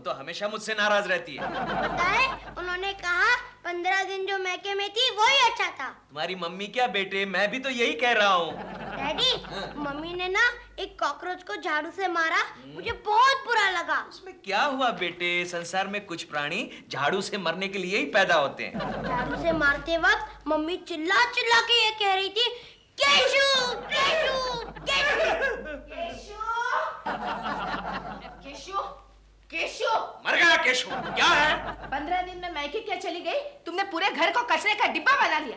तो हमेशा मुझसे नाराज रहती है। पता है, उन्होंने कहा 15 दिन जो मैके में थी वही अच्छा था। तुम्हारी मम्मी क्या बेटे, मैं भी तो यही कह रहा हूँ। डैडी, मम्मी ने ना एक कॉकरोच को झाड़ू से मारा, मुझे बहुत बुरा लगा। उसमें क्या हुआ बेटे, संसार में कुछ प्राणी झाड़ू से मरने के लिए ही पैदा होते हैं। झाड़ू से मारते वक्त मम्मी चिल्ला चिल्ला के ये कह रही थी, केशु केशु केशु केशु केशु। मर गया केशु, क्या है? 15 दिन में मैके क्या चली गई? तुमने पूरे घर को कचरे का डिब्बा बना लिया।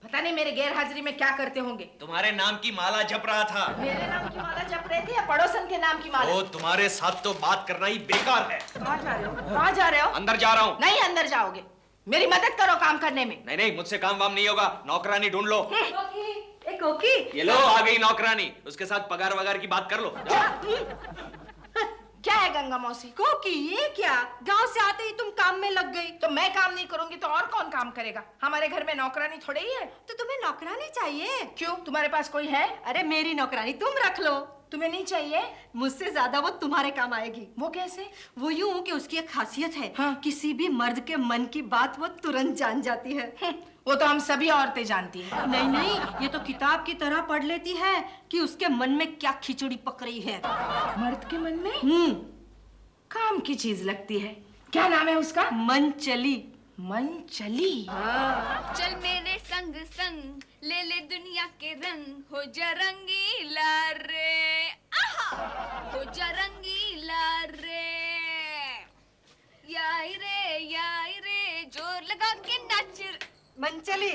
पता नहीं मेरे गैर हाजिरी में क्या करते होंगे। तुम्हारे नाम की माला जप रहा था। मेरे नाम की माला जप रहे थे या पड़ोसन के नाम की माला? ओ, तुम्हारे साथ तो बात करना ही बेकार है। कहाँ जा रहे हो? कहाँ जा रहे हो? अंदर जा रहा हूँ। नहीं, अंदर जाओगे। मेरी मदद करो काम करने में। नहीं नहीं, मुझसे काम वाम नहीं होगा, नौकरानी ढूंढ लो। कोकी, ये लो आ गई नौकरानी, उसके साथ पगार वगार की बात कर लो। क्या है गंगा मौसी? कोकी, ये क्या? गांव से आते ही तुम काम में लग गई। तो मैं काम नहीं करूंगी तो और कौन काम करेगा? हमारे घर में नौकरानी थोड़े ही है। तो तुम्हें नौकरानी चाहिए? क्यों, तुम्हारे पास कोई है? अरे मेरी नौकरानी तुम रख लो। तुम्हें नहीं चाहिए? मुझसे ज्यादा वो तुम्हारे काम आएगी। वो कैसे? वो यूं कि उसकी एक खासियत है, हाँ। किसी भी मर्द के मन की बात वो तुरंत जान जाती है। वो तो हम सभी औरतें जानती हैं। नहीं नहीं, ये तो किताब की तरह पढ़ लेती है कि उसके मन में क्या खिचड़ी पक रही है। मर्द के मन में? काम की चीज लगती है। क्या नाम है उसका? मनचली। मनचली? हाँ। चल मेरे संग संग, ले ले दुनिया के रंग, हो जा रंगीला रे, आहा, हो जा रंगीला रे, याई रे, जोर लगा के नाच। मनचली,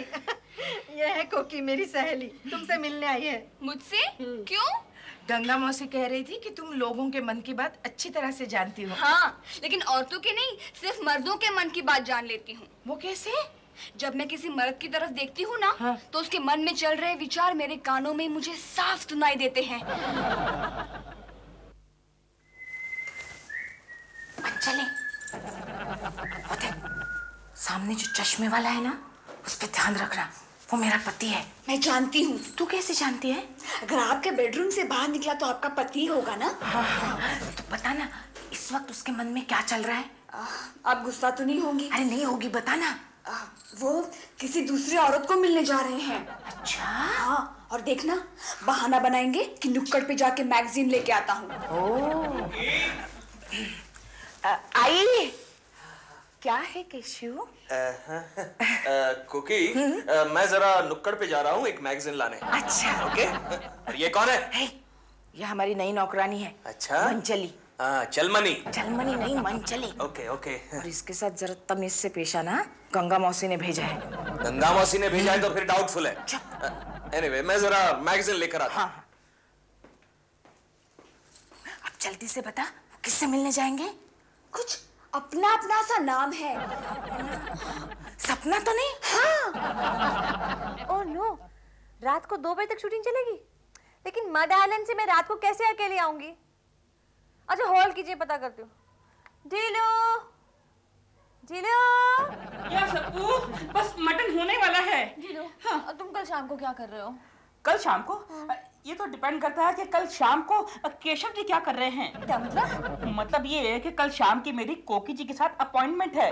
ये है कोकी, मेरी सहेली, तुमसे मिलने आई है। मुझसे? क्यों? गंगा मौसी कह रही थी कि तुम लोगों के मन की बात अच्छी तरह से जानती हो। हाँ, लेकिन औरतों के नहीं, सिर्फ मर्दों के मन की बात जान लेती हूँ। वो कैसे? जब मैं किसी मर्द की तरफ देखती हूँ ना, हाँ। तो उसके मन में चल रहे विचार मेरे कानों में मुझे साफ सुनाई देते हैं। चले, सामने जो चश्मे वाला है ना, उस पे ध्यान रखना, वो मेरा पति है। मैं जानती हूँ। तू कैसे जानती है? अगर आपके बेडरूम से बाहर निकला तो आपका पति होगा ना। हाँ, तो बता ना, इस वक्त उसके मन में क्या चल रहा है? आप गुस्सा तो नहीं होंगी? अरे नहीं होगी, बता ना। वो किसी दूसरी औरत को मिलने जा रहे हैं। अच्छा? हाँ, और देखना, बहाना बनाएंगे कि नुक्कड़ पे जाके मैगजीन लेके आता हूँ। आई, क्या है केशु? कुकी, मैं जरा नुक्कड़ पे जा रहा हूँ एक मैगजीन लाने। अच्छा। ओके। और ये कौन है? ये हमारी नई नौकरानी है। अच्छा, मनचली। चलमनी। चलमनी नहीं, मनचली। Okay okay. और इसके साथ जरा तमीज से पेश आना, गंगा मौसी ने भेजा है। गंगा मौसी ने भेजा है तो फिर डाउटफुल है। एनीवे, मैं जरा मैगजीन लेकर आता हूँ। हाँ। अब जल्दी से बता, वो किससे मिलने जाएंगे? कुछ अपना अपना सा नाम है। सपना तो नहीं? हाँ। ओह नो, रात को 2 बजे तक शूटिंग चलेगी, लेकिन मड आइलैंड से मैं रात को कैसे अकेले आऊंगी? अच्छा होल्ड कीजिए, पता करती हूँ। ढीलो ढीलो। या सप्पू, बस मटन होने वाला है। ढीलो, हाँ। तुम कल शाम को क्या कर रहे हो? कल शाम को? ये तो डिपेंड करता है कि कल शाम को केशव जी क्या कर रहे हैं। क्या मतलब? मतलब ये है कि कल शाम की मेरी कोकी जी के साथ अपॉइंटमेंट है,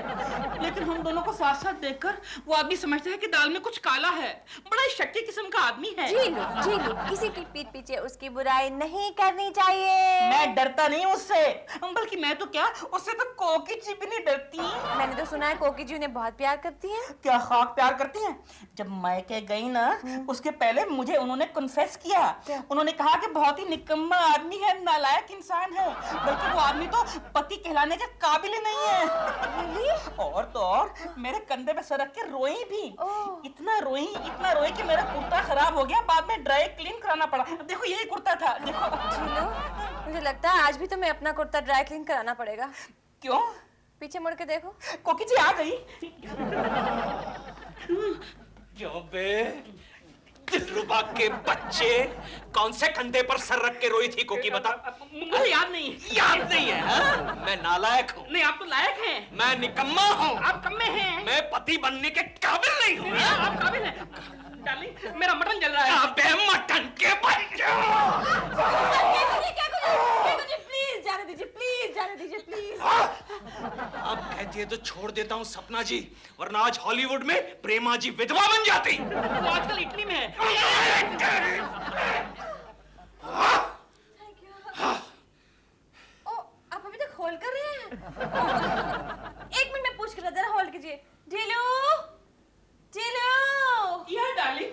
लेकिन हम दोनों को साथ साथ देखकर वो आदमी समझता है कि दाल में कुछ काला है। बड़ा ही शक्की किस्म का आदमी है। ढीलो, किसी की पीठ पीछे उसकी बुराई नहीं करनी चाहिए। मैं डरता नहीं उससे, बल्कि मैं तो क्या, उससे तो कोकी जी भी नहीं डरती। मैंने तो सुना है कोकी जी उन्हें बहुत प्यार करती है। क्या खाक प्यार करती हैं? जब मायके गई ना, उसके पहले मुझे उन्होंने कन्फेस किया। उन्होंने कहा कि बहुत ही निकम्मा आदमी है, नालायक इंसान है, बल्कि वो आदमी तो पति कहलाने के काबिल ही नहीं है। और तो और मेरे कंधे पे सरक के रोई भी। इतना रोई कि मेरा कुर्ता खराब हो गया, बाद में ड्राई क्लीन कराना पड़ा। देखो यही कुर्ता था, देखो। मुझे लगता है आज भी तुम्हें अपना कुर्ता ड्राई क्लीन कराना पड़ेगा। क्यों? पीछे मुड़ के देखो। कोकी जी आ गई। क्यों बे? दिलरुबा के बच्चे, कौन से कंधे पर सर रख के रोई थी कोकी, बता। मुझे याद नहीं। याद नहीं है? हाँ? मैं नालायक हूँ। नहीं, आप तो लायक हैं। मैं निकम्मा हूँ। आप कम्मे हैं। मैं पति बनने के काबिल नहीं हूँ। आप काबिल हैं। डार्लिंग, मेरा मटन जल रहा है। अबे मटन के बच्चे! प्लीज जाने दीजिए, प्लीज जाने दीजिए, प्लीज। तो छोड़ देता हूँ सपना जी, वरना आज हॉलीवुड में प्रेमा जी विधवा बन जाती। वो आजकल इटली में है। ओ, आप अभी तक होल्ड कर रहे हैं? एक मिनट में पूछ कर जरा होल्ड कीजिए। ढीलू, ढीलू। या डार्लिंग।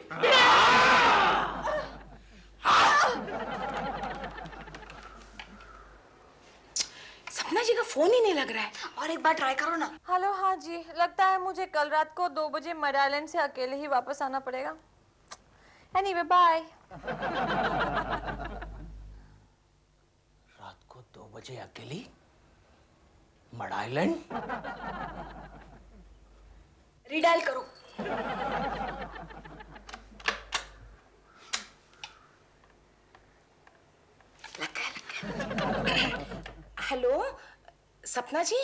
सपना जी का फोन ही नहीं लग रहा है। और एक बार ट्राई करो ना। हेलो, हाँ जी, लगता है मुझे कल रात को 2 बजे मड आइलैंड से अकेले ही वापस आना पड़ेगा। Anyway, bye. रात को 2 बजे अकेली मड आइलैंड? रीडायल करो। हेलो सपना जी,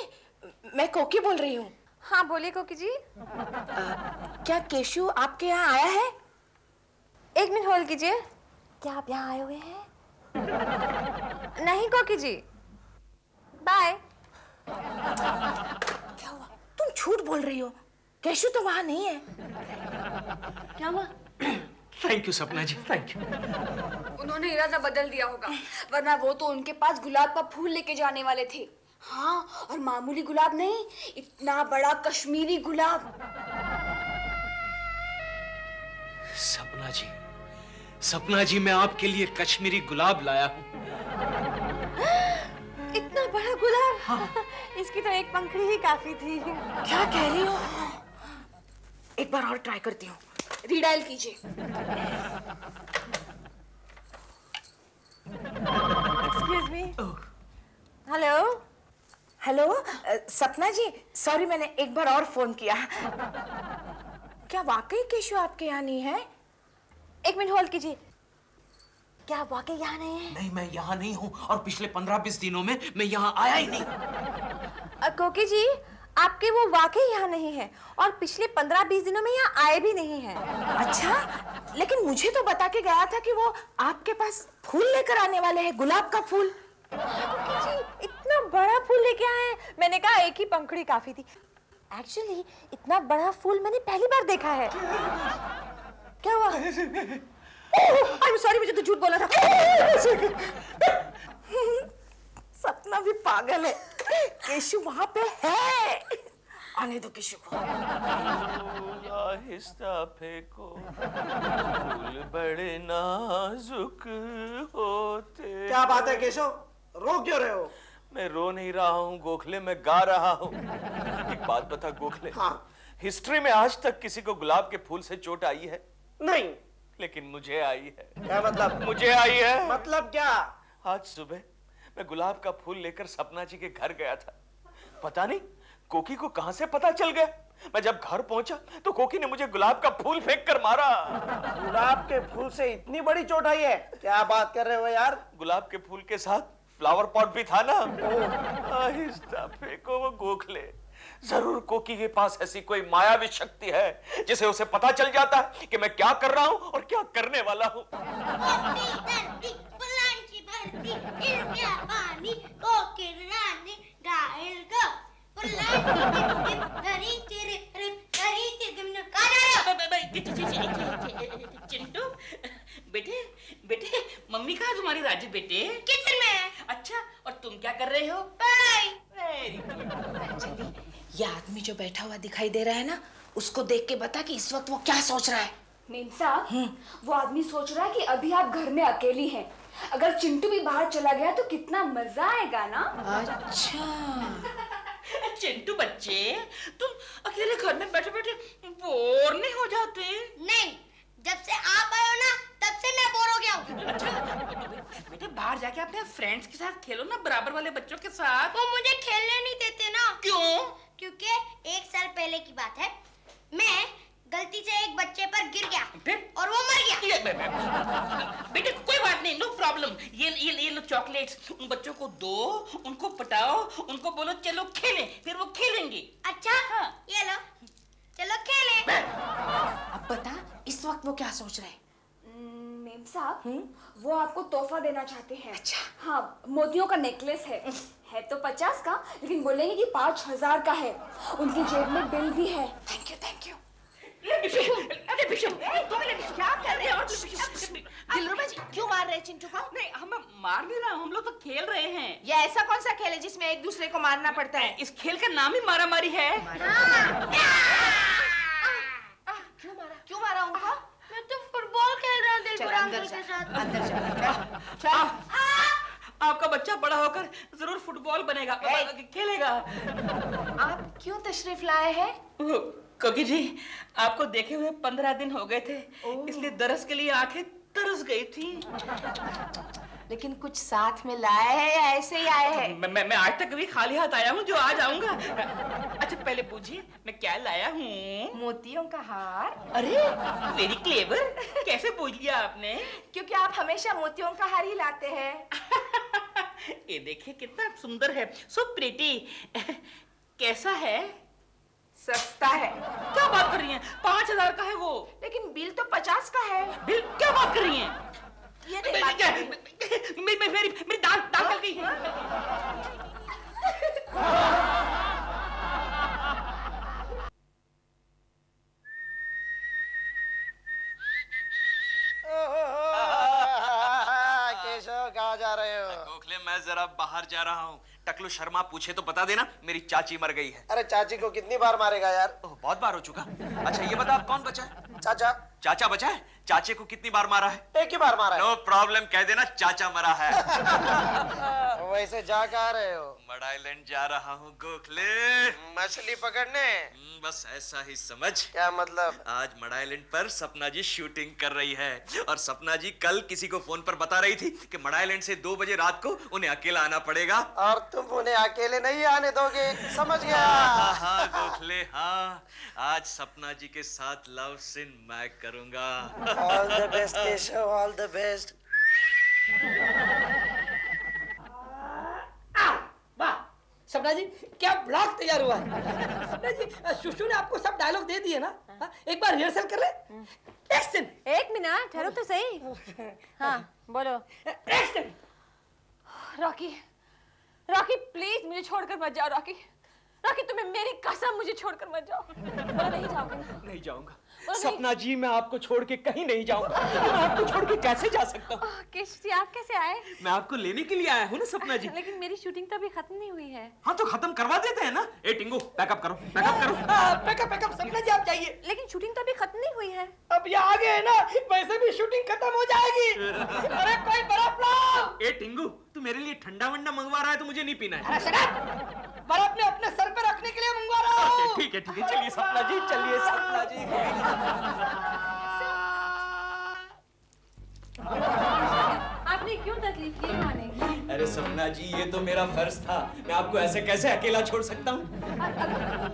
मैं कोकी बोल रही हूँ। हाँ बोलिए कोकी जी। क्या केशु आपके यहाँ आया है? एक मिनट होल्ड कीजिए। क्या आप यहाँ आए हुए हैं? नहीं कोकी जी, बाय। क्या हुआ? तुम झूठ बोल रही हो। केशु तो वहाँ नहीं है। क्या हुआ? थैंक यू सपना जी, थैंक यू। उन्होंने इरादा बदल दिया होगा, वरना वो तो उनके पास गुलाब का फूल लेके जाने वाले थे। हाँ, और मामूली गुलाब नहीं, इतना बड़ा कश्मीरी गुलाब। सपना जी, सपना जी, मैं आपके लिए कश्मीरी गुलाब लाया हूँ। इतना बड़ा गुलाब? हाँ। इसकी तो एक पंखड़ी ही काफी थी। क्या कह रही हो? एक बार और ट्राई करती हूँ। रीडायल कीजिए। Excuse me. Hello. Hello Sapna जी, सॉरी मैंने एक बार और फोन किया। क्या वाकई केशु आपके यहाँ नहीं है? एक मिनट होल्ड कीजिए। क्या आप वाकई यहाँ नहीं है? नहीं, मैं यहाँ नहीं हूँ, और पिछले 15-20 दिनों में मैं यहाँ आया ही नहीं। कोकी जी, आपके वो वाकई यहाँ नहीं है, और पिछले 15-20 दिनों में यहाँ आए भी नहीं हैं। अच्छा, लेकिन मुझे तो बता के गया था कि वो आपके पास फूल लेकर आने वाले हैं, गुलाब का फूल। कोकी जी, इतना बड़ा फूल लेके आए हैं। मैंने कहा एक ही पंखड़ी काफी थी। एक्चुअली इतना बड़ा फूल मैंने पहली बार देखा है। क्या हुआ? आई एम सॉरी, मुझे तो झूठ बोला था। सपना भी पागल है। केशु वहां पे है। आने दो केशु को। आहिस्ता फेंको, फूल बड़े नाजुक होते। क्या बात है केशव, रो क्यों रहे हो? मैं रो नहीं रहा हूँ गोखले, मैं गा रहा हूँ। एक बात बता गोखले। हाँ। हिस्ट्री में आज तक किसी को गुलाब के फूल से चोट आई है? नहीं। लेकिन मुझे आई है। क्या मतलब? मुझे आई है। मतलब क्या? आज सुबह मैं गुलाब का फूल लेकर सपना जी के घर गया था। पता नहीं कोकी को कहां से पता चल गया। मैं जब घर पहुंचा तो कोकी ने मुझे गुलाब का फूल फेंक कर मारा। गुलाब के फूल से इतनी बड़ी चोट आई है? क्या बात कर रहे हो यार? गुलाब के फूल के साथ फ्लावर पॉट भी था ना। आहिस्ता फेंको वो गोखले। जरूर कोकी के पास ऐसी कोई मायावी शक्ति है जिसे उसे पता चल जाता है कि मैं क्या कर रहा हूं और क्या करने वाला हूं। चिंटू, बेटे बेटे, मम्मी कहाँ तुम्हारी राजू बेटे? किचन में। अच्छा, और तुम क्या कर रहे हो? पढ़ाई। अंजलि, ये आदमी जो बैठा हुआ दिखाई दे रहा है ना, उसको देख के बता कि इस वक्त वो क्या सोच रहा है। मेम साहब, वो आदमी सोच रहा है कि अभी आप घर में अकेली हैं। अगर चिंटू भी बाहर चला गया तो कितना मजा आएगा ना। अच्छा। चिंटू बच्चे, तुम अकेले घर में बैठे बैठे बोर नहीं हो जाते? नहीं, जब से आप आए हो ना, तब से मैं बोर हो गया हूँ। अच्छा बेटे, बाहर जाके अपने फ्रेंड्स के साथ खेलो ना, बराबर वाले बच्चों के साथ। वो मुझे खेलने नहीं देते ना। क्यों? क्योंकि 1 साल पहले की बात है, मैं गलती से एक बच्चे पर गिर गया और वो मर गया। बेटे कोई बात नहीं, नो प्रॉब्लम। ये लो चॉकलेट्स, उन बच्चों को दो, उनको पटाओ, उनको बोलो चलो खेलें, फिर वो खेलेंगे। अच्छा, हाँ। ये लो, चलो खेलें। अब बता इस वक्त वो क्या सोच रहे हैं? मेम साहब, वो आपको तोहफा देना चाहते हैं। अच्छा। हाँ, मोतियों का नेकलेस है। है तो 50 का, लेकिन बोलेंगे कि 5000 का है। उनकी जेब में बिल भी है। Thank you, thank you. क्या कर रहे हो? दिलरुबा जी क्यों मार रहे हैं चिंटू को? नहीं, हम मार नहीं रहा, हम लोग तो खेल रहे हैं। ये ऐसा कौन सा खेल है जिसमें एक दूसरे को मारना पड़ता है? इस खेल का नाम ही मारामारी है। क्यों मारा उनको? मैं तो फुटबॉल खेल रहा हूँ दिलपुरा अंकल के साथ। अंदर चल। आपका बच्चा बड़ा होकर जरूर फुटबॉल बनेगा, खेलेगा। आप क्यों तशरीफ लाए हैं? कोकी जी, आपको देखे हुए 15 दिन हो गए थे, इसलिए दरस के लिए आंखें तरस गई थी। लेकिन कुछ साथ में लाए हैं या ऐसे ही आए हैं? मैं आज तक भी खाली हाथ आया हूँ, जो आज आऊंगा। अच्छा पहले पूछिए मैं क्या लाया हूँ? मोतियों का हार। अरे वेरी क्लेवर, कैसे पूछ लिया आपने? क्योंकि आप हमेशा मोतियों का हार ही लाते हैं। ये देखिए कितना सुंदर है, सो प्रिटी। कैसा है? सस्ता है। क्या बात कर रही हैं? 5000 का है वो। लेकिन बिल तो 50 का है। बिल क्या बात कर रही हैं? ये मेरी दाल गल गई है। केशव कहाँ जा रहे हो? गोखले मैं जरा बाहर जा रहा हूँ। टकलू शर्मा पूछे तो बता देना, मेरी चाची मर गई है। अरे चाची को कितनी बार मारेगा यार? बहुत बार हो चुका। अच्छा ये बता अब कौन बचा है? चाचा। चाचा बचा है? चाचे को कितनी बार मारा है? एक ही बार मारा है। नो प्रॉब्लम, कह देना चाचा मरा है। वैसे जा कहाँ रहे हो? मड आइलैंड जा रहा हूँ गोखले। मछली पकड़ने? बस ऐसा ही समझ। क्या मतलब? आज मड आइलैंड पर सपना जी शूटिंग कर रही है, और सपना जी कल किसी को फोन पर बता रही थी कि मड आइलैंड से 2 बजे रात को उन्हें अकेला आना पड़ेगा। और तुम उन्हें अकेले नहीं आने दोगे, समझ गया? हाँ गोखले हाँ, आज सपना जी के साथ लव सीन मैं करूंगा। All the best Keshav, all the best. वाह सपना जी, क्या ब्लॉग तैयार हुआ है। सपना जी, शुशु ने आपको सब डायलॉग दे दिए ना? एक बार रिहर्सल कर ले। एक्शन। एक मिनट ठहरो तो सही। हाँ बोलो। एक्शन। रॉकी, रॉकी प्लीज मुझे छोड़कर मत जाओ। रॉकी, रॉकी तुम्हें मेरी कसम, मुझे छोड़कर मत जाओ। बोलो नहीं जाओगे ना? नहीं जाऊंगा नहीं। सपना जी, मैं आपको छोड़ के कहीं नहीं जाऊंगा। मैं आपको छोड़ के कैसे जा सकता हूँ? केशव जी आप कैसे आए? मैं आपको लेने के लिए आया हूँ ना सपना जी। लेकिन मेरी शूटिंग तो अभी खत्म नहीं हुई है। हाँ तो खत्म करवा देते हैं ना। ए टिंगू पैकअप करो, पैकअप करो। Pack up pack up. सपना जी आप जाइए। लेकिन शूटिंग तो अभी खत्म नहीं हुई है। अब ये आ गए ना, वैसे भी शूटिंग खत्म हो जाएगी। अरे कोई बर्फ लाओ। ए टिंगू, तू मेरे लिए ठंडा वंडा मंगवा रहा है तो मुझे नहीं पीना है। बर्फ ने अपने सर पे रखने के लिए मंगवा रहा हूँ। ठीक है चलिए सपना जी, चलिए सपना जी। आपने क्यों तकलीफ की खाने की? अरे सपना जी, ये तो मेरा फर्ज था। मैं आपको ऐसे कैसे अकेला छोड़ सकता हूँ?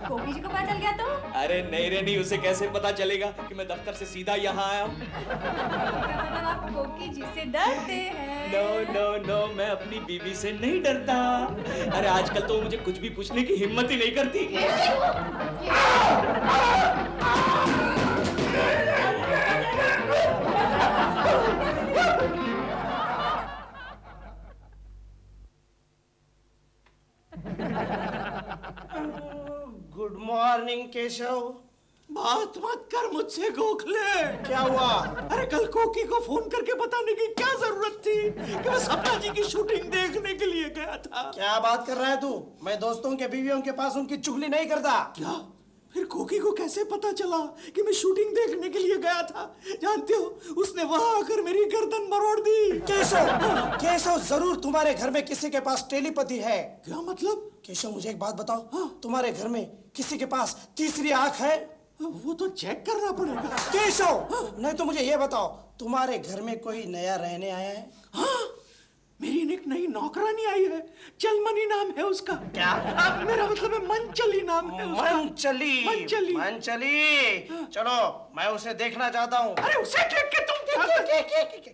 कोकी जी को पता चल गया तो? अरे नहीं रे नहीं, उसे कैसे पता चलेगा कि मैं दफ्तर से सीधा यहाँ आया हूँ? मतलब आप कोकी जी से डरते हैं? नो नो नो, मैं अपनी बीवी से नहीं डरता। अरे आजकल तो मुझे कुछ भी पूछने की हिम्मत ही नहीं करती। Good morning Keshav. बात मत कर मुझसे गोखले। क्या हुआ? अरे कल कोकी को फोन करके बताने की क्या जरूरत थी कि मैं सपना जी की शूटिंग देखने के लिए गया था। क्या बात कर रहा है तू? मैं दोस्तों के बीवियों के पास उनकी चुगली नहीं करता। क्या? फिर कोकी को कैसे पता चला कि मैं शूटिंग देखने के लिए गया था? जानते हो, उसने वहां आकर मेरी गर्दन मरोड़ दी। केशव, केशव जरूर तुम्हारे घर में किसी के पास टेलीपैथी है। क्या मतलब? केशव मुझे एक बात बताओ। हाँ? तुम्हारे घर में किसी के पास तीसरी आंख है? वो तो चेक करना पड़ेगा। केशव, नहीं तो मुझे ये बताओ, तुम्हारे घर में कोई नया रहने आया है? हाँ, मेरी एक नई नौकरानी आई है। चलमनी नाम है उसका। क्या? मेरा मतलब है मंचली नाम है उसका। मंचली। मंचली। मंचली। चलो मैं उसे देखना चाहता हूँ। अरे उसे देख के तुम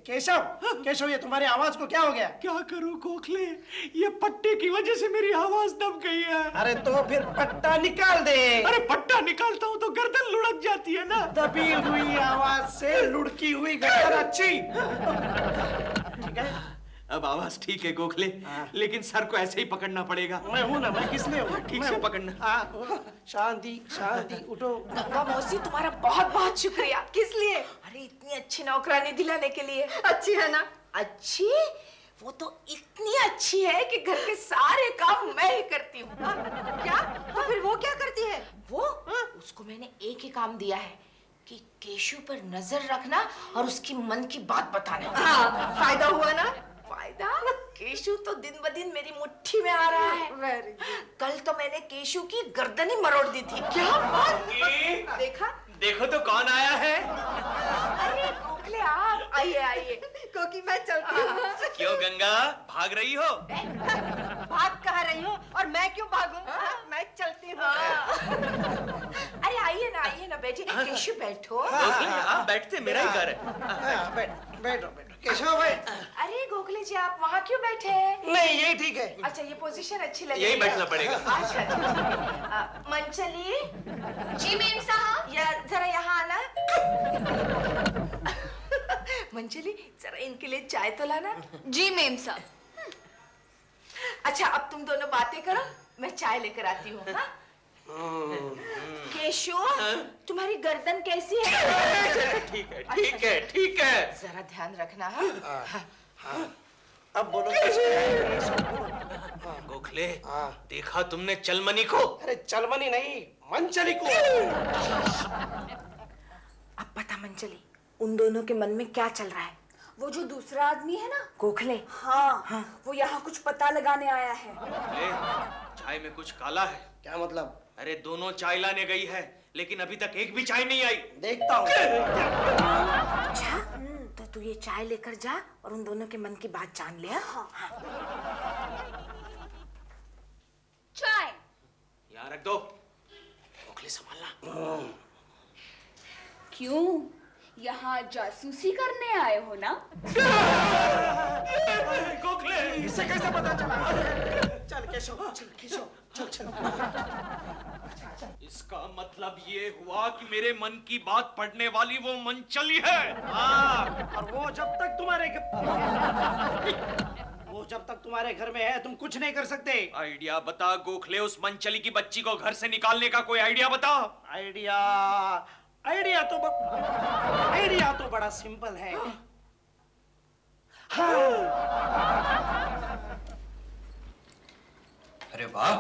केशव, केशव ये तुम्हारी आवाज को क्या हो गया? क्या करूं गोखले, ये पट्टे की वजह से मेरी आवाज दब गई है। अरे तो फिर पट्टा निकाल दे। अरे पट्टा निकालता हूँ तो गर्दन लुढ़क जाती है ना। दबी हुई आवाज से लुढ़की हुई गर्दन अच्छी। ठीक है? अब आवाज ठीक है गोखले, लेकिन सर को ऐसे ही पकड़ना पड़ेगा। मैं हूं ना, मैं किस लिए हूं? ठीक से पकड़ना। शांति शांति, उठो। गंगा मौसी तुम्हारा बहुत बहुत शुक्रिया। किस लिए? अरे इतनी अच्छी नौकरानी दिलाने के लिए। अच्छी है ना? अच्छी? वो तो इतनी अच्छी है कि घर के सारे काम मैं ही करती हूँ। क्या? तो फिर वो क्या करती है? वो उसको मैंने एक ही काम दिया है कि केशु पर नजर रखना और उसकी मन की बात बताना। हाँ, फायदा हुआ ना? फायदा? केशु तो दिन ब दिन मेरी मुट्ठी में आ रहा है। वेरी कल तो मैंने केशु की गर्दन ही मरोड़ दी थी। क्या बात? देखा? देखो तो कौन आया है। अरे गोखले आप आइए आइए। क्योंकि मैं चलती हूँ। क्यों गंगा, भाग रही हो? भाग कहाँ रही हूँ और मैं क्यों भागूं? मैं चलती हूँ। अरे आइए ना बेटी। केशु बैठो। बैठते, मेरा ही घर है। बैठो बैठो। केशव भाई। अरे गोखले जी आप वहाँ क्यों बैठे हैं? नहीं, यही ठीक है। अच्छा, ये पोजीशन अच्छी लगी। यही बैठना पड़ेगा। अच्छा। मंचली। जी मेम साहब। जरा यहाँ आना। मंचली जरा इनके लिए चाय तो लाना। जी मेम साहब। अच्छा, अब तुम दोनों बातें करो, मैं चाय लेकर आती हूँ। हाँ? केशु, तुम्हारी गर्दन कैसी है? ठीक है, ठीक है, ठीक है। जरा ध्यान रखना। हाँ? अब बोलो। गोखले, देखा तुमने चलमनी को? अरे चलमनी नहीं, मंचली को। अब पता मंचली, उन दोनों के मन में क्या चल रहा है? वो जो दूसरा आदमी है ना, गोखले। हाँ, वो यहाँ कुछ पता लगाने आया है। चाय में कुछ काला है। क्या मतलब? अरे दोनों चाय लाने गई है, लेकिन अभी तक एक भी चाय नहीं आई। देखता हूँ। अच्छा, तो तू ये चाय लेकर जा और उन दोनों के मन की बात जान ले। हाँ। चाय यहाँ रख दो। गोखले संभालना। क्यों? यहाँ जासूसी करने आए हो ना? गोखले, इसे कैसे पता चला? चल केशव, चल केशव, चल चल। इसका मतलब ये हुआ कि मेरे मन की बात पढ़ने वाली वो मंचली है। हाँ। और वो जब तक तुम्हारे घर में है, तुम कुछ नहीं कर सकते। आइडिया बता गोखले, उस मंचली की बच्ची को घर से निकालने का कोई आइडिया बता। आइडिया तो बड़ा सिंपल है। अरे वाह,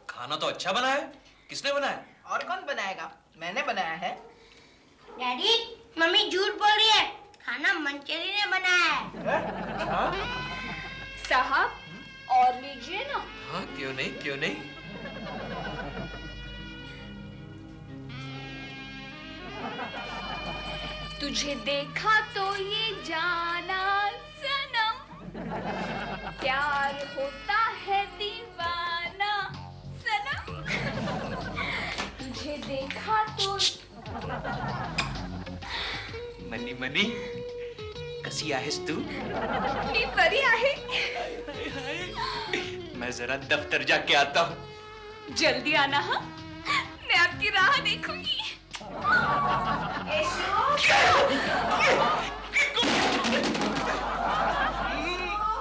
खाना तो अच्छा बना है। किसने बनाया? और कौन बनाएगा? मैंने बनाया है। डैडी, मम्मी झूठ बोल रही है। खाना मंचली ने बनाया है। साहब, और लीजिए ना। हाँ, क्यों नहीं, क्यों नहीं। तुझे देखा तो ये जाना सनम, प्यार होता है दीवाना सनम। तुझे देखा तो मनी मनी, कसी आहेस तू? मी बरी आहे। मैं जरा दफ्तर जाके आता हूँ। जल्दी आना। हाँ, मैं आपकी राह देखूंगी।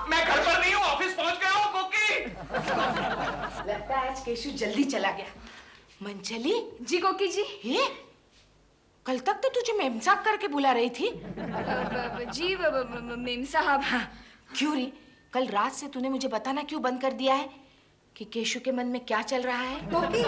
मैं घर पर नहीं हूँ, ऑफिस पहुँच गया हूँ। कोकी, लगता है आज केशु जल्दी चला गया। मंचली। जी कोकी जी। ये कल तक तो तुझे मेम साहब करके बुला रही थी। जी मेम साहब। हाँ, क्यों रे? कल रात से तूने मुझे बताना क्यों बंद कर दिया है कि केशु के मन में क्या चल रहा है? कोकी,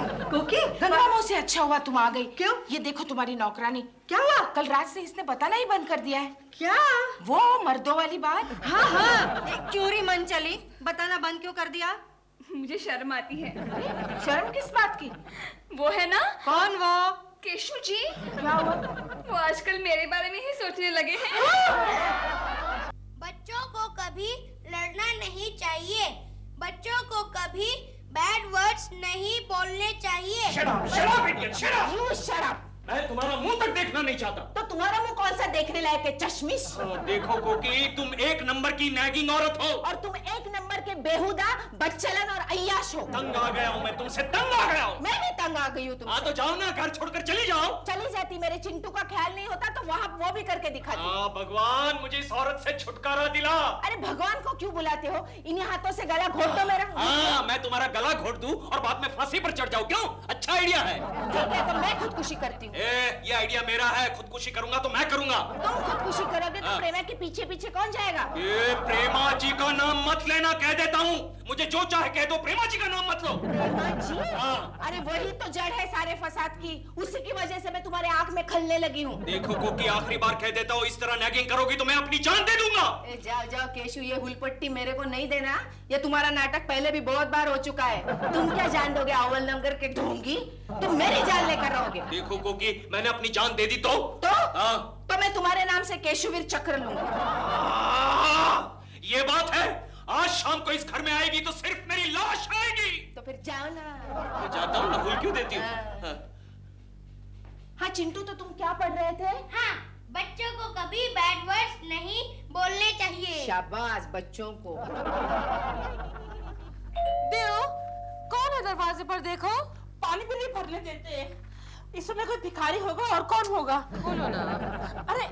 गंगा मौसी, अच्छा हुआ तुम आ गई। क्यों? ये देखो तुम्हारी नौकरानी। क्या हुआ? कल रात से इसने बताना ही बंद कर दिया है। क्या? वो मर्दों वाली बात। हाँ, चोरी मंचली, बताना बंद क्यों कर दिया? मुझे शर्म आती है। शर्म किस बात की? वो है ना। कौन वो? केशु जी। क्या हुआ? वो आजकल मेरे बारे में ही सोचने लगे हैं। बच्चों को कभी लड़ना नहीं चाहिए। बच्चों को कभी बैड वर्ड्स नहीं बोलने चाहिए। Shut up, shut up, idiot, shut up! You shut up! मैं तुम्हारा मुंह तक देखना नहीं चाहता। तो तुम्हारा मुंह कौन सा देखने लायक है, चश्मिश? देखो कोकी, तुम एक नंबर की नैगिंग औरत हो। और तुम एक नंबर करके बेहुदा बदचलन और अय्याश हो। तंग आ गया हूँ मैं तुमसे, तंग आ गया हूँ। मैं भी तंग आ गई हूँ तुमसे। हाँ तो जाओ ना, घर छोड़कर चली जाओ। चली जाती, मेरे चिंटू का ख्याल नहीं होता तो वहाँ वो भी करके दिखाती। हाँ भगवान मुझे इस औरत से छुटकारा दिला। अरे भगवान को क्यों बुलाते हो? इन्हीं हाथों से गला घोट दो मेरा। हाँ मैं तुम्हारा गला घोट दूं और बाद में फांसी पर चढ़ जाऊं, क्यों? अच्छा आइडिया है। ठीक है तो मैं खुदकुशी करती हूँ। ये आइडिया मेरा है, खुदकुशी करूंगा तो मैं करूंगा। तुम खुदकुशी करोगे तो प्रेमा के पीछे पीछे कौन जाएगा? ये प्रेमा जी का नाम मत लेना, कह देता हूँ। मुझे जो चाहे कह दो, प्रेमा जी का नाम मत लो। प्रेमा जी? हाँ। अरे वही तो जड़ है सारे फसाद की, उसी की वजह से मैं तुम्हारे आंख में खलने लगी हूँ। देखो कोकी, आखिरी बार कह देता हूँ, इस तरह नैगिंग करोगी तो मैं अपनी जान दे दूंगा। जाओ जाओ केशु, ये हुलपट्टी मेरे को नहीं देना। ये तुम्हारा नाटक पहले भी बहुत बार हो चुका है। तुम क्या जान दोगे अव्वल नंबर के ढोंगी? तुम मेरी जान लेकर रहोगे। देखो कोकी, मैंने अपनी जान दे दी तो हाँ? तो मैं तुम्हारे नाम से केशुवीर चक्र लूंगा। ये बात है, आज शाम को इस घर में आएगी तो सिर्फ मेरी लाश आएगी। तो फिर जाओ ना। मैं जाता हूँ ना, भूल क्यों देती हूँ? हाँ चिंटू, तो तुम क्या पढ़ रहे थे? हाँ, बच्चों को कभी बैड वर्ड्स नहीं बोलने चाहिए। शाबाश बच्चों को। देव, कौन है दरवाजे पर? देखो, पानी भी नहीं भरने देते। इस समय कोई भिखारी होगा और कौन होगा? बोलो ना। अरे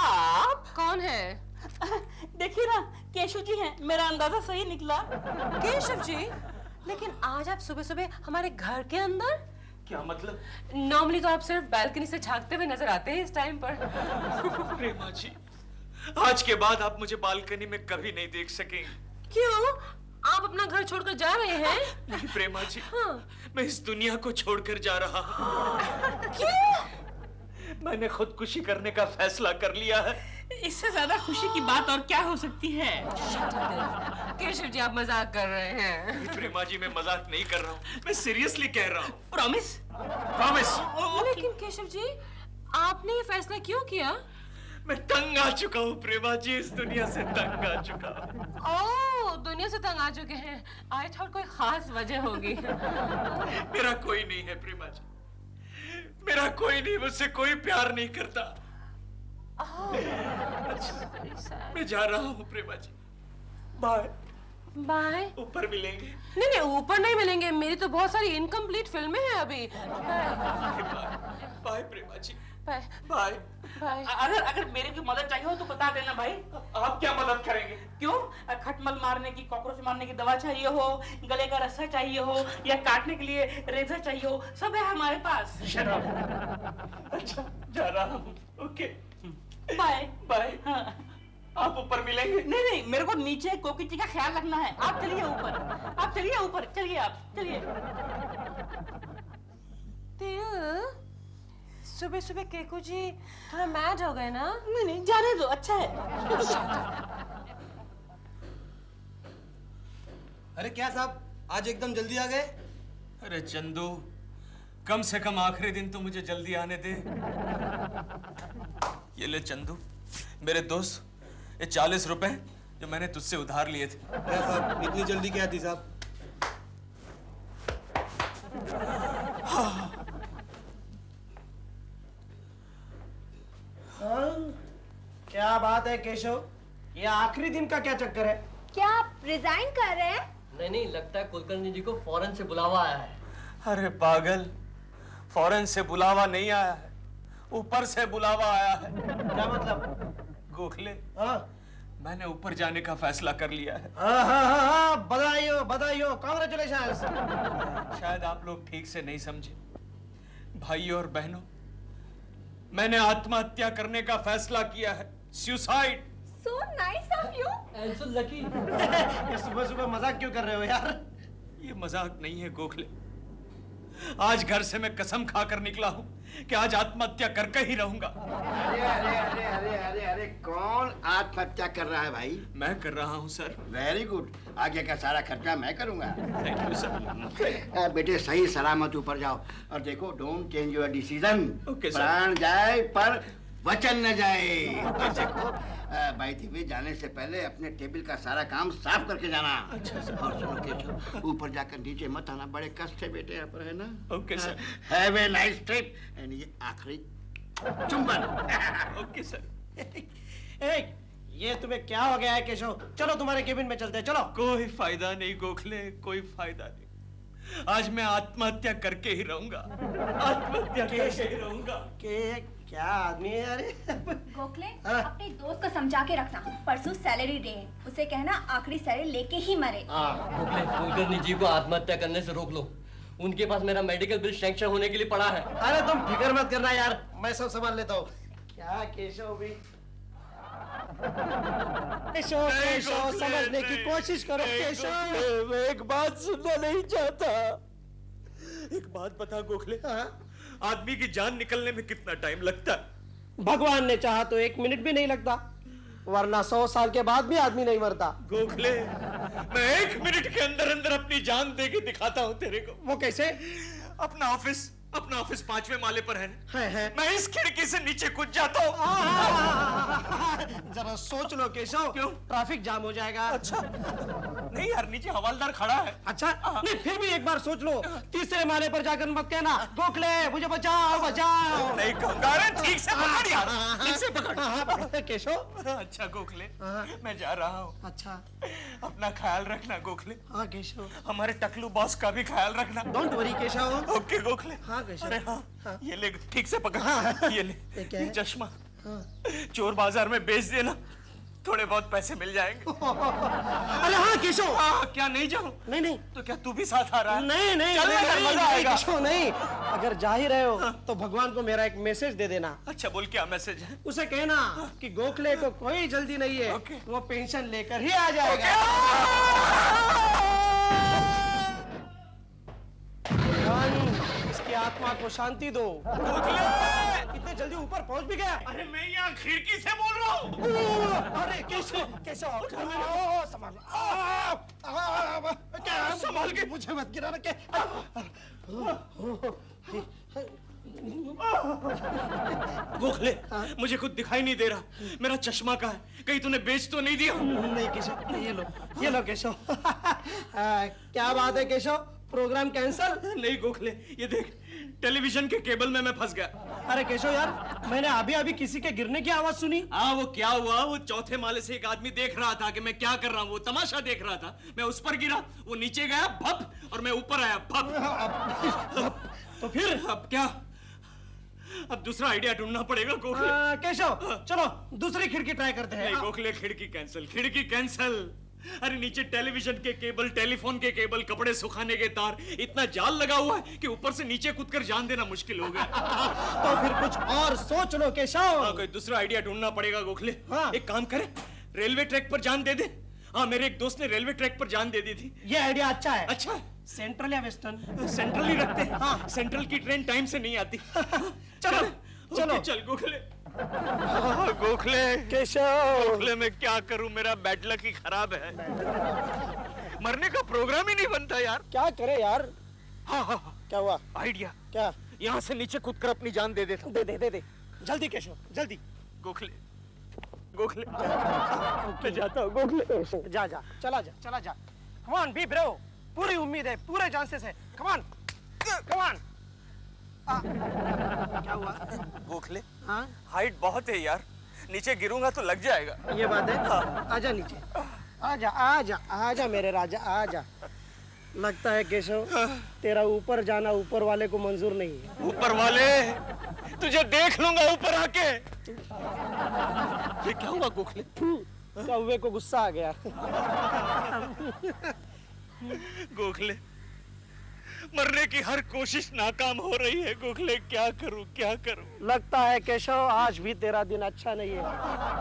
आप कौन है? देखिए ना, केशव जी हैं। मेरा अंदाजा सही निकला। केशव जी? लेकिन आज आप सुबह सुबह हमारे घर के अंदर? क्या मतलब? नॉर्मली तो आप सिर्फ बालकनी से झांकते हुए नजर आते हैं इस टाइम पर। प्रेमा जी, आज के बाद आप मुझे बालकनी में कभी नहीं देख सकेंगे। क्यों? आप अपना घर छोड़कर जा रहे हैं? नहीं प्रेमा जी, हाँ। मैं इस दुनिया को छोड़कर जा रहा हूँ। क्यों? मैंने खुदकुशी करने का फैसला कर लिया है। इससे ज्यादा खुशी की बात और क्या हो सकती है? केशव जी, आप मजाक कर रहे हैं। प्रेमा जी, मैं मजाक नहीं कर रहा हूँ, मैं सीरियसली कह रहा हूँ। प्रॉमिस? प्रॉमिस। लेकिन केशव जी, आपने ये फैसला क्यों किया? मैं तंग आ चुका हूँ प्रेमा जी, इस दुनिया से तंग आ चुका हूँ। ओह, दुनिया से तंग आ चुके हैं। आई थॉट कोई खास वजह होगी। मेरा कोई नहीं है प्रेमा जी, मेरा कोई नहीं, मुझसे कोई प्यार नहीं करता। अच्छा, मैं जा रहा हूँ प्रेमा जी, बाय। बाय। ऊपर मिलेंगे? नहीं नहीं, ऊपर नहीं मिलेंगे, मेरी तो बहुत सारी इनकम्प्लीट फिल्में हैं अभी। बाय प्रेमा जी, बाय बाय। बाय। अगर मेरी की मदद चाहिए हो तो बता देना भाई। आप क्या मदद करेंगे? क्यों? खटमल मारने की, कॉकरोच मारने की दवा चाहिए हो, गले का रस्सा चाहिए हो, या काटने के लिए रेजर चाहिए हो, सब है हमारे पास। अच्छा, जा रहा हूँ। Okay, bye bye. हाँ। आप ऊपर मिलेंगे? नहीं नहीं, मेरे को नीचे कोकी जी का ख्याल रखना है। आप चलिए ऊपर, आप चलिए ऊपर, चलिए आप चलिए। सुबह सुबह केकू जी थोड़ा मैड हो गए ना? नहीं नहीं, जाने दो, अच्छा है। अरे क्या साहब, आज एकदम जल्दी आ गए? अरे चंदू, कम से कम आखिरी दिन तो मुझे जल्दी आने दे। ये ले चंदू, मेरे दोस्त, ये 40 रुपए जो मैंने तुझसे उधार लिए थे। क्या साहब, इतनी जल्दी क्या थी साहब? क्या बात है केशव, ये आखिरी दिन का क्या चक्कर है? क्या आप रिजाइन कर रहे हैं? नहीं नहीं, लगता है कुलकर्णी जी को फॉरेन से बुलावा आया है। अरे पागल, फॉरेन से बुलावा नहीं आया है, ऊपर से बुलावा आया है। क्या मतलब? गोखले, हाँ? मैंने ऊपर जाने का फैसला कर लिया है। हाँ, बधाई हो, बधाई हो, कांग्रेचुलेशंस। शायद आप लोग ठीक से नहीं समझे। भाइयों और बहनों, मैंने आत्महत्या करने का फैसला किया है। Suicide. So nice of you. And so lucky. ये सुबह सुबह मजाक क्यों कर रहे हो यार? ये मजाक नहीं है गोखले, आज घर से मैं कसम खाकर निकला हूँ कि आज आत्महत्या करके ही रहूंगा। अरे अरे अरे अरे अरे अरे, कौन आत्महत्या कर रहा है भाई? मैं कर रहा हूँ सर। वेरी गुड, आगे का सारा खर्चा मैं करूंगा। Thank you sir. बेटे सही सलामत ऊपर जाओ, और देखो don't change your decision. Okay sir. प्राण जाए पर वचन न जाए। और देखो बाई दी वे जाने से पहले अपने टेबल का सारा काम साफ करके जाना। अच्छा सर। और सुनो केशव, ऊपर जाकर नीचे मत आना, बड़े कष्ट है बेटे यहाँ पर, है ना? Okay sir. Have a nice trip. And ये आखिरी चुंबन। Okay sir. ये तुम्हें क्या हो गया है केशव? चलो तुम्हारे केबिन में चलते हैं, चलो। कोई फायदा नहीं गोखले, कोई फायदा नहीं। आज मैं आत्महत्या करके ही रहूंगा, आत्महत्या करके ही रहूंगा। क्या आदमी है यार? गोखले, अपने दोस्त को समझा के रखना, परसों सैलरी डे है, उसे कहना आखिरी सैलरी लेके ही मरे। गोखले, कुलकर्णी जी को आत्महत्या करने से रोक लो। उनके पास मेरा मेडिकल बिल सैंक्शन होने के लिए पड़ा है। अरे तुम फिक्र मत करना यार, मैं सब संभाल लेता हूँ। क्या केशव भी केशव समझने की कोशिश करो केशव। मैं एक बात सुनना नहीं चाहता। एक बात बता गोखले, आदमी की जान निकलने में कितना टाइम लगता है? भगवान ने चाहा तो 1 मिनट भी नहीं लगता, वरना 100 साल के बाद भी आदमी नहीं मरता। गोखले, मैं 1 मिनट के अंदर अंदर अपनी जान दे के दिखाता हूँ तेरे को। वो कैसे? अपना ऑफिस 5वें माले पर है, मैं इस खिड़की से नीचे कूद जाता हूँ। जरा सोच लो केशव। क्यों? ट्रैफिक जाम हो जाएगा। अच्छा नहीं यार, नीचे हवालदार खड़ा है। अच्छा नहीं, फिर भी एक बार सोच लो। 3रे माले पर जाकर मत कहना गोखले मुझे बचाओ बचाओ। नहीं कहूँगा। अरे ठीक से पकड़ यार, ठीक से पकड़। केशव। अच्छा गोखले, मैं जा रहा हूँ। अच्छा, अपना ख्याल रखना गोखले। हाँ केशव। हमारे टकलू बॉस का भी ख्याल रखना। Don't worry Keshav. Okay Gokhale. हाँ केशव। अरे हाँ, ये ले, ठीक से पकड़। ये ले, ये चश्मा चोर बाजार में बेच देना, थोड़े बहुत पैसे मिल जाएंगे। अरे हाँ केशव। क्या नहीं जाऊं? नहीं तो क्या तू भी साथ आ रहा है? नहीं नहीं मजा आएगा। केशव नहीं, अगर जा ही रहे हो तो भगवान को मेरा एक मैसेज दे देना। अच्छा बोल, क्या मैसेज है? उसे कहना कि गोखले को कोई जल्दी नहीं है, वो पेंशन लेकर ही आ जाएगा। इसकी आत्मा को शांति दो। इतने जल्दी ऊपर पहुंच भी गया? अरे मैं यहाँ खिड़की से बोल रहा हूँ। अरे केशव केशव संभाल के, मुझे मत गिराना। गोखले, मुझे कुछ दिखाई नहीं दे रहा, मेरा चश्मा कहाँ है? कहीं तूने बेच तो नहीं दिया? नहीं केशव, ये लो केशव। क्या बात है केशव, प्रोग्राम कैंसल? नहीं गोखले, ये देख, टेलीविजन के केबल में मैं फंस गया। अरे केशव यार, मैंने अभी किसी के गिरने की आवाज सुनी। वो क्या हुआ, वो 4थे माले से एक आदमी देख रहा था कि मैं क्या कर रहा हूँ, वो तमाशा देख रहा था। मैं उस पर गिरा, वो नीचे गया भप, और मैं ऊपर आया भप। तो फिर अब क्या? अब दूसरा आइडिया ढूंढना पड़ेगा गोखले। केशव चलो दूसरी खिड़की ट्राई करते हैं। नहीं गोखले, खिड़की कैंसल, खिड़की कैंसल। अरे नीचे टेलीविजन के केबल, टेलीफोन के केबल, कपड़े सुखाने के तार, इतना जाल लगा हुआ है कि ऊपर से नीचे कूदकर जान देना मुश्किल हो गया। तो फिर कुछ और सोच लो केशव। कोई दूसरा आइडिया ढूंढना पड़ेगा गोखले। एक काम करें, रेलवे ट्रैक पर जान दे दे। हाँ, मेरे एक दोस्त ने रेलवे ट्रैक पर जान दे दी थी। ये आइडिया अच्छा है। अच्छा, सेंट्रल या वेस्टर्न? सेंट्रल ही रखते हैं। हाँ, सेंट्रल की ट्रेन टाइम से नहीं आती। चलो चलो चल गोखले। गोखले केशव, गोखले मैं क्या करूं, मेरा बैड लक ही खराब है। मरने का प्रोग्राम ही नहीं बनता यार। क्या करे यार? हाँ, क्या हुआ? आइडिया। क्या? यहाँ से नीचे कूदकर अपनी जान दे देता। दे जल्दी केशव, जल्दी। गोखले मैं जाता हूँ। गोखले जा चला जा। कम ऑन, बी ब्रो, पूरी उम्मीद है, पूरे चांसेस है। Come on. क्या हुआ? गोखले, हाँ? हाइट बहुत है यार, नीचे गिरूंगा तो लग जाएगा। ये बात है। हाँ। आजा नीचे, आजा मेरे राजा, आजा। लगता है केशव तेरा ऊपर जाना ऊपर वाले को मंजूर नहीं है। ऊपर वाले, तुझे देख लूंगा ऊपर आके। ये क्या हुआ गोखले? कौवे को गुस्सा आ गया। गोखले, मरने की हर कोशिश नाकाम हो रही है। गोखले क्या करूं? लगता है केशव आज भी तेरा दिन अच्छा नहीं है।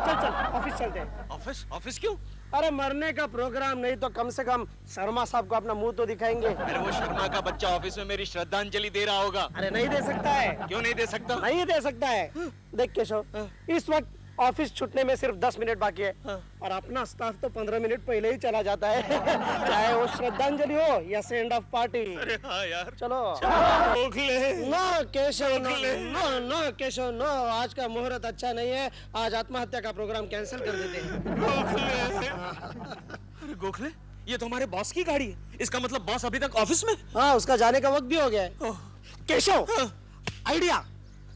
चल ऑफिस चलते हैं। ऑफिस क्यों? अरे मरने का प्रोग्राम नहीं तो कम से कम शर्मा साहब को अपना मुंह तो दिखाएंगे। अरे वो शर्मा का बच्चा ऑफिस में मेरी श्रद्धांजलि दे रहा होगा। अरे नहीं दे सकता है। क्यों नहीं दे सकता? नहीं दे सकता है। देख केशव, इस वक्त ऑफिस छूटने में सिर्फ 10 मिनट बाकी है और अपना स्टाफ तो 15 मिनट पहले ही चला जाता है। चाहे वो श्रद्धांजलि हो या सेंड ऑफ पार्टी। अरे हाँ यार, चलो। No Keshav, no Keshav, no, आज का मुहूर्त अच्छा नहीं है। आज आत्महत्या का प्रोग्राम कैंसिल कर देते हैं। अरे गोखले, ये तो हमारे बॉस की गाड़ी है। इसका मतलब बॉस अभी तक ऑफिस में? हाँ, उसका जाने का वक्त भी हो गया है। केशव, आइडिया,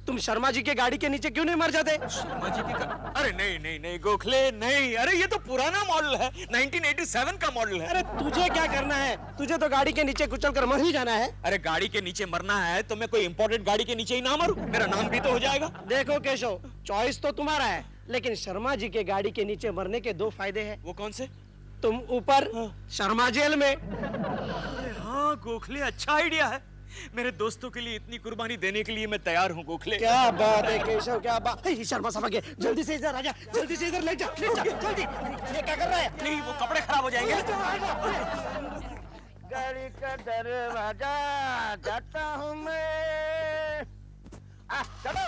तुम शर्मा जी के गाड़ी के नीचे क्यों नहीं मर जाते? शर्मा जी की अरे नहीं नहीं नहीं गोखले नहीं, अरे ये तो पुराना मॉडल है, 1987 का मॉडल है। अरे तुझे क्या करना है? तुझे तो गाड़ी के नीचे कुचल कर मर ही जाना है। अरे गाड़ी के नीचे मरना है तो मैं कोई इंपॉर्टेंट गाड़ी के नीचे ही ना मरूं, मेरा नाम भी तो हो जाएगा। देखो केशव, चॉइस तो तुम्हारा है, लेकिन शर्मा जी के गाड़ी के नीचे मरने के 2 फायदे हैं। वो कौन से? तुम ऊपर, शर्मा जेल में। हाँ गोखले, अच्छा आइडिया है। मेरे दोस्तों के लिए इतनी कुर्बानी देने के लिए मैं तैयार हूँ गोखले। क्या बात है केशव, क्या बात है। शर्मा साहब आगे, जल्दी से इधर आजा, जल्दी से इधर ले जा, जल्दी। ये क्या कर रहा है? नहीं वो कपड़े खराब हो जाएंगे। गाड़ी का दरवाजा जाता हूँ मैं। चलो।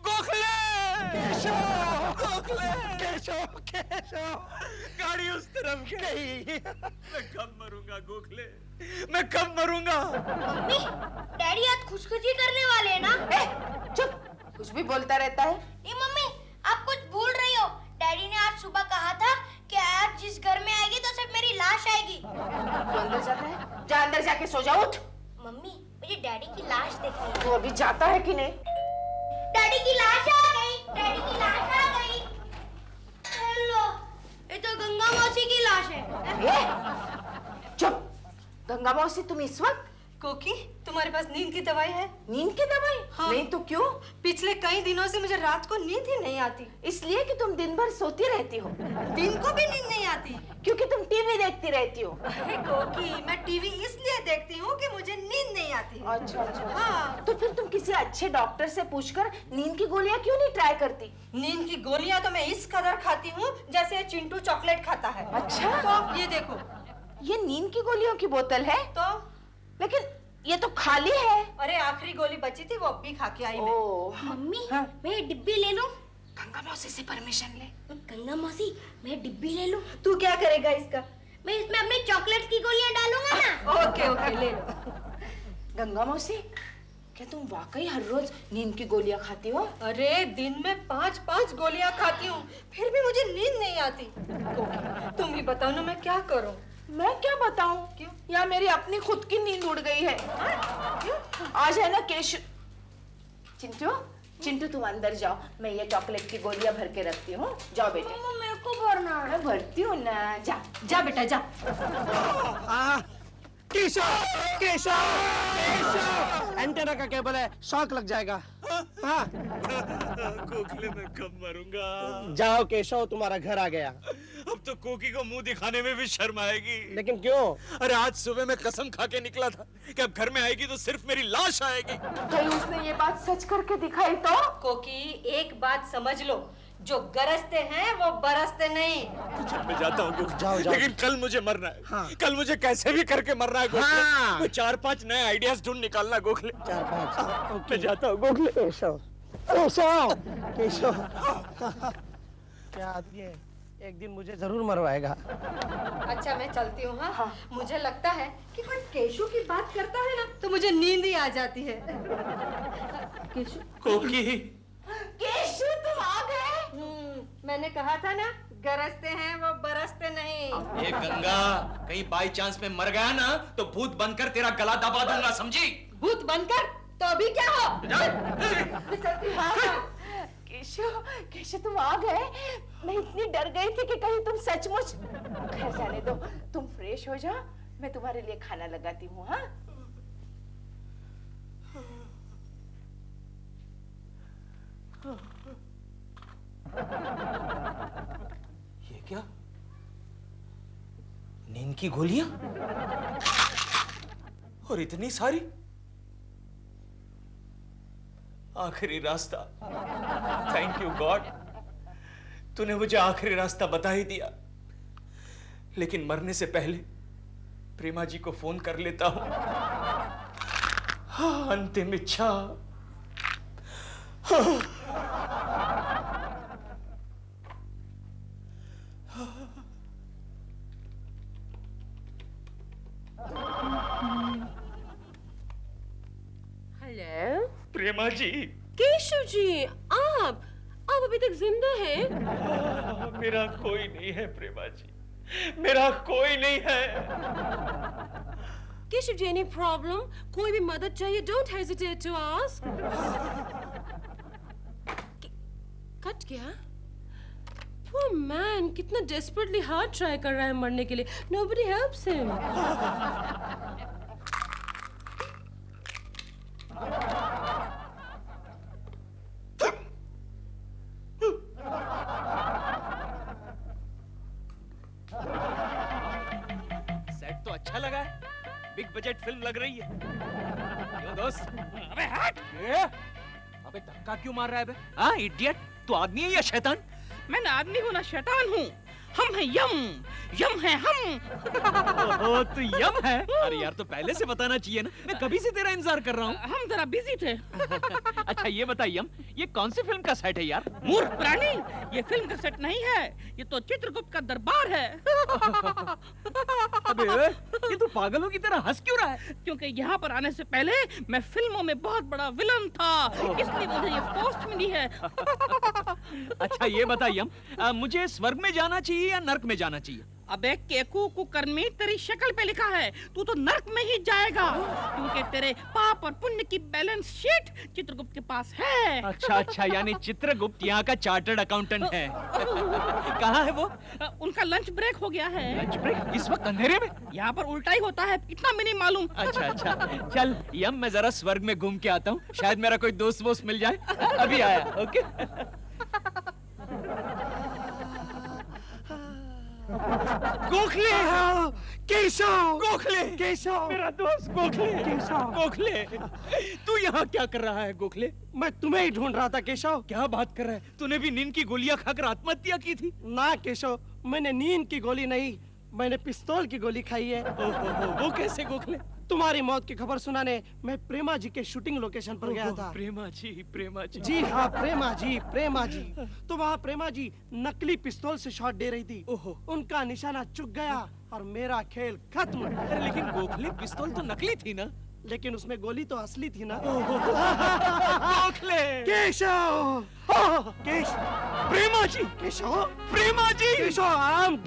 गोखले! गाड़ी उस तरफ गई। मैं कब मरूंगा गोखले, मैं कब मरूंगा? मम्मी, डैडी आज खुशखुशी करने वाले हैं ना? चुप, कुछ भी बोलता रहता है। नहीं मम्मी, आप कुछ भूल रही हो। डैडी ने आज सुबह कहा था कि आज जिस घर में आएगी तो सिर्फ मेरी लाश आएगी। तू अंदर जाता है? जा अंदर जाके सो जा, उठ। मम्मी, मुझे डैडी की लाश देखनी है। तू अभी जाता है कि नहीं? डैडी की लाश आ गई, डैडी की लाश आ गई। हेलो, ये तो गंगा मौसी की लाश है। चुप, गंगा मौसी तुम इस वक्त? कोकी, तुम्हारे पास नींद की दवाई है? नींद की दवाई? हाँ। नहीं तो क्यों? पिछले कई दिनों से मुझे रात को नींद ही नहीं आती। इसलिए कि तुम दिन भर सोती रहती हो। दिन को भी नींद नहीं आती क्योंकि तुम टीवी देखती रहती हो। अरे कोकी, मैं टीवी इसलिए देखती हूँ कि मुझे नींद नहीं आती। अच्छा अच्छा। हाँ। तो फिर तुम किसी अच्छे डॉक्टर से पूछकर नींद की गोलियां क्यों नहीं ट्राई करती? नींद की गोलियां तो मैं इस कदर खाती हूँ जैसे चिंटू चॉकलेट खाता है। अच्छा। तो ये देखो, ये नींद की गोलियों की बोतल है? तो लेकिन ये तो खाली है। अरे आखिरी गोली बची थी, वो भी खा के आई मैं। मम्मी, मैं ये डिब्बी ले लूं? गंगा मौसी से परमिशन ले। गंगा मौसी, मैं डिब्बी ले लूं? तू क्या करेगा इसका? मैं इसमें अपने चॉकलेट की गोलियां डालूंगा ना। ओके ओके, ले लो। गंगा मौसी, क्या तुम वाकई हर रोज नींद की गोलियां खाती हो? अरे दिन में 5-5 गोलियां खाती हूँ, फिर भी मुझे नींद नहीं आती। कोकी, तुम ही बताओ ना, मैं क्या करूँ? मैं क्या बताऊं? क्यों? या मेरी अपनी खुद की नींद उड़ गई है। क्यों? आज है ना केशव। चिंटू, चिंटू तुम अंदर जाओ, मैं ये चॉकलेट की गोलियां भर के रखती हूँ। जाओ बेटे। मेरे को भरना है। मैं भरती हूँ ना, जा। जा बेटा जा। केशव, केशव, केशव, एंटेना का केबल है, शॉक लग जाएगा। हाँ। गोखले मैं कब मरूंगा? जाओ केशव, तुम्हारा घर आ गया। अब तो कोकी को मुंह दिखाने में भी शर्म आएगी। लेकिन क्यों? अरे आज सुबह मैं कसम खा के निकला था कि अब घर में आएगी तो सिर्फ मेरी लाश आएगी। कहीं उसने ये बात सच करके दिखाई तो? कोकी, एक बात समझ लो, जो गरजते हैं वो बरसते नहीं। चल मैं जाता हूँ, जाओ, जाओ। लेकिन कल मुझे मरना है। हाँ। कल मुझे कैसे भी करके मरना है गोखले। हाँ। मैं 4-5 नए आइडियाज ढूंढ निकालना गोखले। 4-5। मैं जाता हूँ गोखले। केशव, केशव, केशव। क्या आदमी है, एक दिन मुझे जरूर मरवाएगा। अच्छा मैं चलती हूँ। हाँ, मुझे लगता है कि कोई केशु की बात करता है ना तो मुझे नींद ही आ जाती है। केशु, कोकी, केशु तुम आ गए? मैंने कहा था ना, गरजते हैं वो बरसते नहीं। ये गंगा, कहीं बाई चांस में मर गया ना तो भूत बनकर तेरा गला दबा दूंगा, समझी? भूत बनकर? तो अभी क्या हो? केशु, केशु तुम आ गए? मैं इतनी डर गई थी कि कहीं तुम सचमुच। खैर जाने दो, तुम फ्रेश हो जाओ, मैं तुम्हारे लिए खाना लगाती हूँ। हाँ? ये क्या? नींद की गोलियां? और इतनी सारी? आखिरी रास्ता। थैंक यू गॉड, तूने मुझे आखिरी रास्ता बता ही दिया। लेकिन मरने से पहले प्रेमा जी को फोन कर लेता हूं। हाँ, अंतिम इच्छा। हाँ। हेलो प्रेमा जी। केशव जी, आप अभी तक जिंदा हैं? मेरा कोई नहीं है प्रेमा जी, मेरा कोई नहीं है। Keshav ji, any problem? कोई भी मदद चाहिए, don't hesitate to ask. Cut गया? Poor man, कितना desperately hard try कर रहा है मरने के लिए. Nobody helps him. सेट तो अच्छा लगा है, बिग बजट फिल्म लग रही है। यो दोस्त, अबे हट! अबे धक्का क्यों मार रहा है बे? हाँ इडियट, तू आदमी है या शैतान? मैं ना आदमी हूँ ना शैतान हूँ, हम हैं यम, यम है हम। ओहो, तू यम है? अरे यार, तो पहले से बताना चाहिए ना, मैं कभी से तेरा इंतजार कर रहा हूँ। हम जरा बिजी थे। अच्छा ये बता यम, ये कौन सी फिल्म का सेट है यार? मूर्ख प्राणी, ये फिल्म का सेट नहीं है, ये तो चित्रगुप्त का दरबार है। अबे ये तू पागलों की तरह हंस क्यों रहा है? क्योंकि यहाँ पर आने से पहले मैं फिल्मों में बहुत बड़ा विलन था, इसलिए मुझे ये पोस्ट मिली है। अच्छा ये बता यम, मुझे स्वर्ग में जाना चाहिए या नर्क में जाना चाहिए? अबे केकू कुकर्मी, तेरी शक्ल पे लिखा है तू तो नर्क में ही जाएगा, क्योंकि तेरे पाप और पुण्य की बैलेंस शीट चित्रगुप्त के पास है। अच्छा, यानी चित्रगुप्त यहाँ का चार्टर्ड अकाउंटेंट है। कहाँ है वो? उनका लंच ब्रेक हो गया है। Lunch break? इस वक्त अंधेरे में? यहाँ पर उल्टा ही होता है, इतना भी नहीं मालूम। अच्छा, चल यम, मैं जरा स्वर्ग में घूम के आता हूँ, शायद मेरा कोई दोस्त वोस्त मिल जाए। अभी आया। ओके। गोखले, केशव, गोखले, केशव, मेरा दोस्त गोखले, केशव, गोखले, तू यहाँ क्या कर रहा है गोखले? मैं तुम्हें ही ढूंढ रहा था केशव। क्या बात कर रहा है? तूने भी नींद की गोलियां खाकर आत्महत्या की थी? ना केशव, मैंने नींद की गोली नहीं, मैंने पिस्तौल की गोली खाई है। वो कैसे गोखले? तुम्हारी मौत की खबर सुनाने मैं प्रेमा जी के शूटिंग लोकेशन पर गया था। प्रेमा जी, प्रेमा जी। जी हाँ, प्रेमा जी, प्रेमा जी। तो वहाँ प्रेमा जी नकली पिस्तौल से शॉट दे रही थी। उनका निशाना चुक गया और मेरा खेल खत्म। अरे लेकिन गोखले, पिस्तौल तो नकली थी ना? लेकिन उसमें गोली तो असली थी ना। गोखले, केशव, प्रेमा जी, केशव, प्रेमा जी, केशव,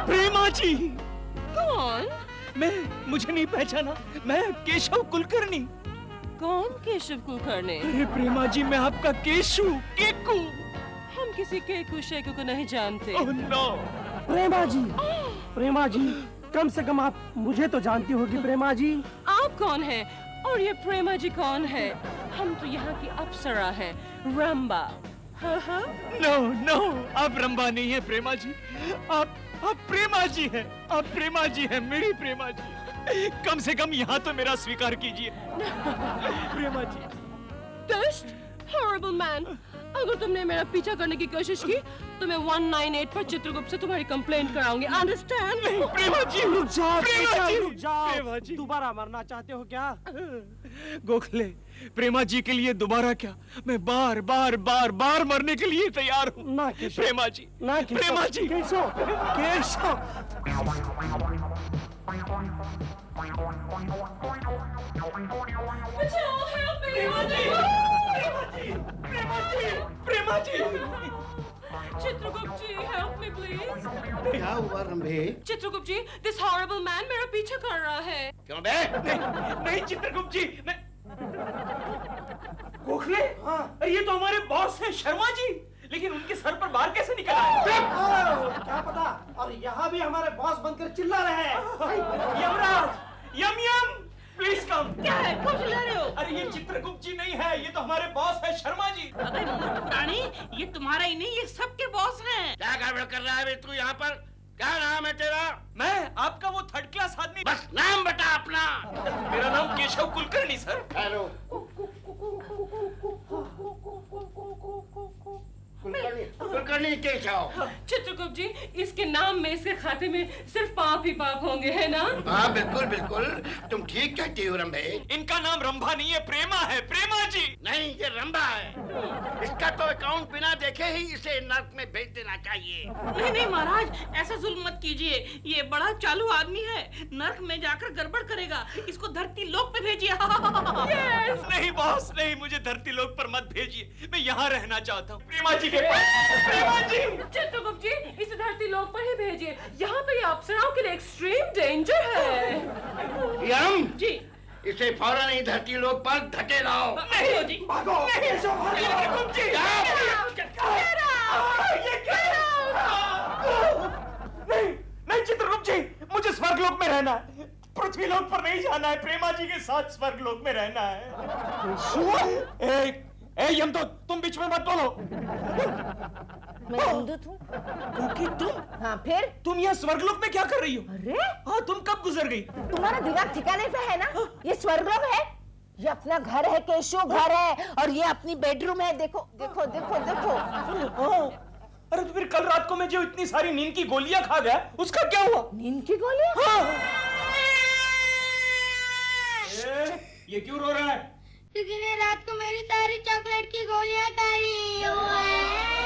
प्रेमा जी। कौन? मुझे नहीं पहचाना, मैं केशव कुलकर्णी। कौन केशव कुलकर्णी? अरे प्रेमा जी, मैं आपका केशु, केकू। हम किसी केकू शेकू को नहीं जानते। Oh no. प्रेमा जी, कम से कम आप मुझे तो जानती होगी प्रेमा जी। आप कौन हैं? और ये प्रेमा जी कौन है? हम तो यहाँ की अप्सरा हैं, रंबा। नो, आप रंबा नहीं है प्रेमा जी, आप प्रेमा जी हैं, आप प्रेमा जी हैं, मेरी प्रेमा जी। कम से कम यहाँ तो मेरा स्वीकार कीजिए। प्रेमा जी। दुष्ट, horrible man, अगर तुमने मेरा पीछा करने की कोशिश की तो मैं 198 पर चित्रगुप्त से तुम्हारी कंप्लेंट कराऊंगी। अंडरस्टैंड? प्रेमा जी, रुक जाओ, रुक जाओ। दोबारा मरना चाहते हो क्या? गोखले, प्रेमा जी के लिए दोबारा क्या, मैं बार मरने के लिए तैयार हूँ। ना केशव, प्रेमा जी, ना केशव, प्रेमा जी, केशव। प्रेमा जी, चित्रगुप्त जी, help me please. क्या हुआ रंभे? चित्रगुप्त जी, this horrible man मेरा पीछा कर रहा है। क्यों बे? नहीं चित्रगुप्त जी, मैं गोखले, ये तो हमारे बॉस हैं शर्मा जी, लेकिन उनके सर पर बाल कैसे निकल आए? क्या पता, और यहाँ भी हमारे बॉस बनकर चिल्ला रहे हैं। यमराज, यम, प्लीज कम। क्या है? कौन चिल्ला रहे हो? अरे ये चित्रगुप्त जी नहीं है, ये तो हमारे बॉस है शर्मा जी। अबे मूर्ख प्राणी, ये तुम्हारा ही नहीं, ये सबके बॉस हैं। क्या गड़बड़ कर रहा है बे तू यहाँ पर? क्या नाम है तेरा? मैं आपका वो थर्ड क्लास आदमी। बस नाम बता अपना। मेरा नाम केशव कुलकर्णी सर। हेलो। कुलकर्णी केशव। चित्रगुप्त जी, इसके नाम में, इसके खाते में सिर्फ पाप ही पाप होंगे, है ना? हाँ बिल्कुल, तुम ठीक कहती हो रंभे। इनका नाम रंभा नहीं है, प्रेमा है, प्रेमा जी। नहीं, ये रंभा है। इसका तो अकाउंट बिना देखे ही इसे नर्क में भेज देना चाहिए। नहीं महाराज, ऐसा जुल्म मत कीजिए, ये बड़ा चालू आदमी है, नर्क में जाकर गड़बड़ करेगा, इसको धरती लोक पे भेजिए। नहीं बॉस, नहीं, मुझे धरती लोक पर मत भेजिए, मैं यहाँ रहना चाहता हूँ प्रेमा जी के पास। चित्रगुप्त जी, इसे धरती लोक पर ही भेजिए। यहाँ पे ये अप्सराओं के लिए एक्सट्रीम डेंजर है। यम जी, इसे फौरन ही धरती लोक पर धकेलाओ। नहीं जी, भागो। चित्रगुप्त जी, नहीं चित्रगुप्त जी, मुझे स्वर्गलोक में रहना है, पृथ्वी लोक पर नहीं जाना है। प्रेमा जी के साथ स्वर्गलोक में रहना है। यमदूत, तुम बीच में मत बोलो। मैं यमदूत हूँ? क्योंकि तुम, हाँ फिर? तुम यहाँ स्वर्गलोक में क्या कर रही हो? अरे हाँ, तुम कब गुजर गई? तुम्हारा दिमाग ठिकाने पे है ना? ये स्वर्गलोक है? ये अपना घर है केशु, घर है, और ये अपनी बेडरूम है। देखो देखो देखो देखो। अरे तो फिर कल रात को मैं जो इतनी सारी नींद की गोलियां खा गया, उसका क्या हुआ? नींद की गोलियां? हाँ। ये क्यों रो रहा है? क्योंकि ने रात को मेरी सारी चॉकलेट की गोलियां खाई।